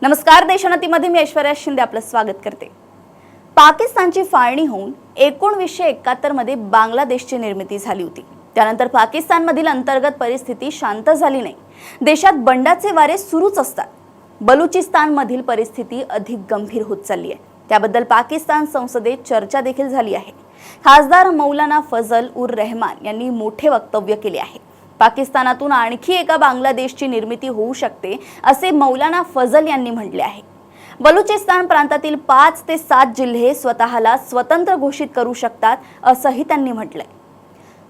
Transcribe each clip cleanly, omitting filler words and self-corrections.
नमस्कार, देशोन्नतीमध्ये मी ऐश्वर्या शिंदे आपलं स्वागत करते। पाकिस्तानची फाळणी होऊन 1971 मध्ये बांगलादेशची निर्मिती झाली होती। त्यानंतर पाकिस्तानमधील अंतर्गत परिस्थिती शांत झाली नाही। देशात बंडाचे वारे सुरूच असतात। बलुचिस्तानमधील परिस्थिती अधिक गंभीर होत चालली आहे। त्याबद्दल पाकिस्तान संसदेत चर्चा देखील झाली आहे। खासदार मौलाना फजल उर रहमान यांनी मोठे वक्तव्य केले आहे। पाकिस्तानातून आणखी एका बांगलादेशची निर्मिती होऊ शकते असे मौलाना फजल यांनी म्हटले आहे। बलुचिस्तान प्रांतातील 5 ते 7 जिल्हे स्वतःला स्वतंत्र घोषित करू शकतात असंही त्यांनी म्हटलंय।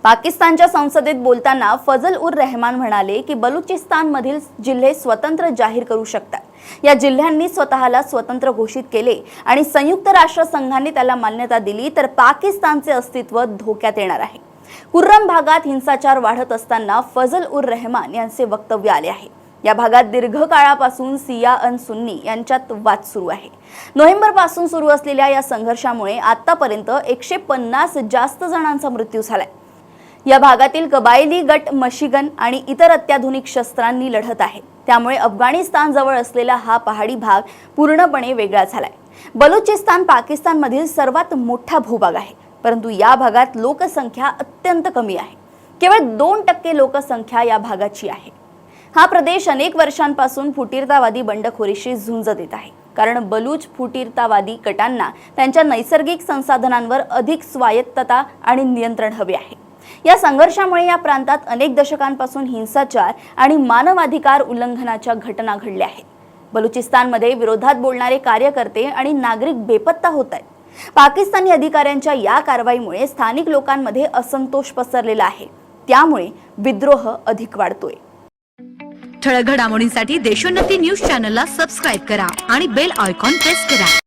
पाकिस्तानच्या संसदेत बोलताना फजल उर रहमान म्हणाले की बलुचिस्तानमधील जिल्हे स्वतंत्र जाहीर करू शकतात। या जिल्ह्यांनी स्वतःला स्वतंत्र घोषित केले आणि संयुक्त राष्ट्र संघाने त्याला मान्यता दिली तर पाकिस्तानचे अस्तित्व धोक्यात येणार आहे। कुर्रम भागात हिंसाचार वाढत असताना फजल उर रहमान यांचे वक्तव्य आले आहे। या भागात दीर्घ काळापासून शिया आणि सुन्नी यांच्यात वाद सुरू आहे। नोव्हेंबर पासून सुरू असलेल्या या संघर्षामुळे आतापर्यंत 150 जास्त जणांचा मृत्यू झालाय। या भागातील कबायली गट मशिगन आणि इतर अत्याधुनिक शस्त्रांनी लढत आहेत। त्यामुळे अफगाणिस्तान जवळ असलेला हा पहाडी भाग पूर्णपणे वेगळा झालाय। बलुचिस्तान पाकिस्तानमधील सर्वात मोठा भूभाग आहे, परंतु या भागात लोकसंख्या अत्यंत कमी आहे। केवळ 2% लोकसंख्या या भागाची आहे। हा प्रदेश अनेक वर्षांपासून फुटीरतावादी बंडखोरीशी झुंज देत आहे, कारण बलूच फुटीरतावादी गटांना त्यांच्या नैसर्गिक संसाधनांवर अधिक स्वायत्तता आणि नियंत्रण हवे आहे। या संघर्षामुळे या प्रांतात अनेक दशकांपासून हिंसाचार आणि मानवाधिकार उल्लंघनाच्या घटना घडल्या आहेत। बलुचिस्तानमध्ये विरोधात बोलणारे कार्यकर्ते आणि नागरिक बेपत्ता होत आहेत। पाकिस्तानी अधिकाऱ्यांच्या या कारवाईमुळे स्थानिक लोकांमध्ये असंतोष पसरलेला आहे। त्यामुळे विद्रोह अधिक वाढतोय। ठळक घडामोडींसाठी देशोन्नती न्यूज चॅनलला सबस्क्राइब करा आणि बेल आयकॉन प्रेस करा।